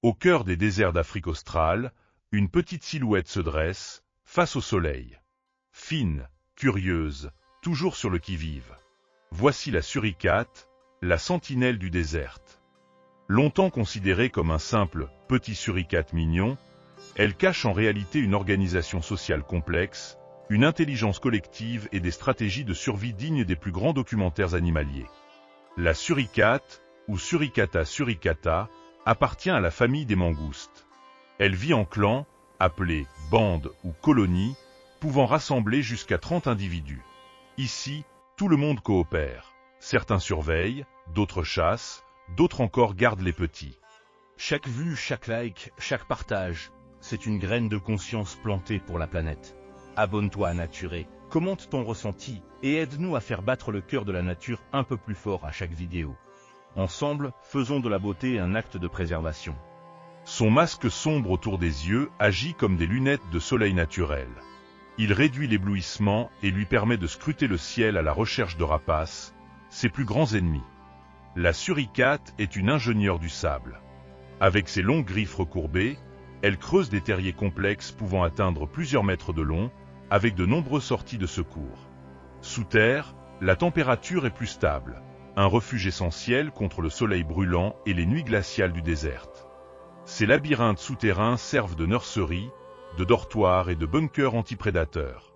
Au cœur des déserts d'Afrique australe, une petite silhouette se dresse, face au soleil. Fine, curieuse, toujours sur le qui-vive. Voici la suricate, la sentinelle du désert. Longtemps considérée comme un simple « petit suricate mignon », elle cache en réalité une organisation sociale complexe, une intelligence collective et des stratégies de survie dignes des plus grands documentaires animaliers. La suricate, ou Suricata suricata, appartient à la famille des mangoustes. Elle vit en clans, appelés bandes ou colonies, pouvant rassembler jusqu'à 30 individus. Ici, tout le monde coopère. Certains surveillent, d'autres chassent, d'autres encore gardent les petits. Chaque vue, chaque like, chaque partage, c'est une graine de conscience plantée pour la planète. Abonne-toi à Naturé, commente ton ressenti et aide-nous à faire battre le cœur de la nature un peu plus fort à chaque vidéo. Ensemble, faisons de la beauté un acte de préservation. Son masque sombre autour des yeux agit comme des lunettes de soleil naturel. Il réduit l'éblouissement et lui permet de scruter le ciel à la recherche de rapaces, ses plus grands ennemis. La suricate est une ingénieure du sable. Avec ses longues griffes recourbées, elle creuse des terriers complexes pouvant atteindre plusieurs mètres de long, avec de nombreuses sorties de secours. Sous terre, la température est plus stable, un refuge essentiel contre le soleil brûlant et les nuits glaciales du désert. Ces labyrinthes souterrains servent de nurserie, de dortoir et de bunker antiprédateurs.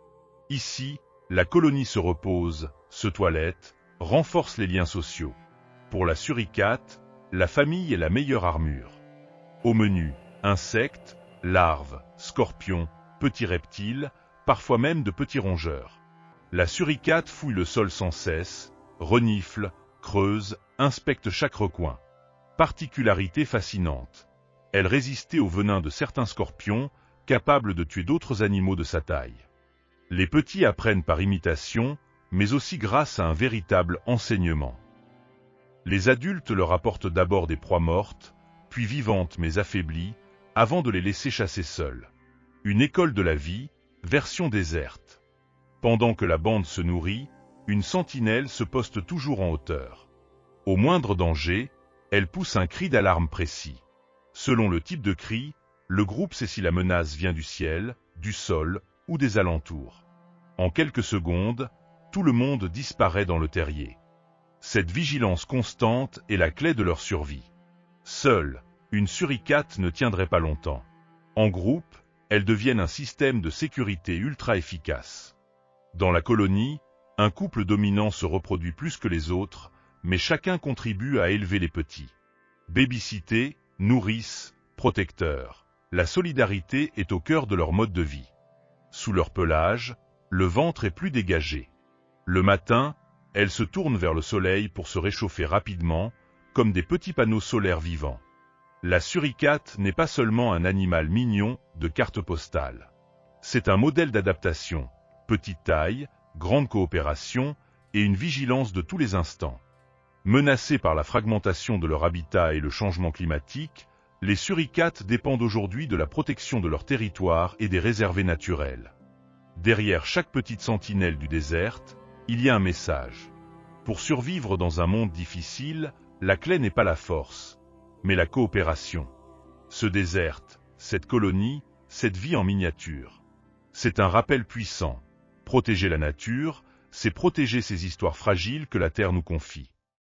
Ici, la colonie se repose, se toilette, renforce les liens sociaux. Pour la suricate, la famille est la meilleure armure. Au menu, insectes, larves, scorpions, petits reptiles, parfois même de petits rongeurs. La suricate fouille le sol sans cesse, renifle, creuse, inspecte chaque recoin. Particularité fascinante. Elle résistait au venin de certains scorpions, capables de tuer d'autres animaux de sa taille. Les petits apprennent par imitation, mais aussi grâce à un véritable enseignement. Les adultes leur apportent d'abord des proies mortes, puis vivantes mais affaiblies, avant de les laisser chasser seuls. Une école de la vie, version déserte. Pendant que la bande se nourrit, une sentinelle se poste toujours en hauteur. Au moindre danger, elle pousse un cri d'alarme précis. Selon le type de cri, le groupe sait si la menace vient du ciel, du sol ou des alentours. En quelques secondes, tout le monde disparaît dans le terrier. Cette vigilance constante est la clé de leur survie. Seule, une suricate ne tiendrait pas longtemps. En groupe, elles deviennent un système de sécurité ultra efficace. Dans la colonie, un couple dominant se reproduit plus que les autres, mais chacun contribue à élever les petits. Babysitter, nourrice, protecteur. La solidarité est au cœur de leur mode de vie. Sous leur pelage, le ventre est plus dégagé. Le matin, elles se tournent vers le soleil pour se réchauffer rapidement, comme des petits panneaux solaires vivants. La suricate n'est pas seulement un animal mignon de carte postale. C'est un modèle d'adaptation, petite taille, grande coopération et une vigilance de tous les instants. Menacées par la fragmentation de leur habitat et le changement climatique, les suricates dépendent aujourd'hui de la protection de leur territoire et des réserves naturelles. Derrière chaque petite sentinelle du désert, il y a un message. Pour survivre dans un monde difficile, la clé n'est pas la force, mais la coopération. Ce désert, cette colonie, cette vie en miniature. C'est un rappel puissant. Protéger la nature, c'est protéger ces histoires fragiles que la Terre nous confie.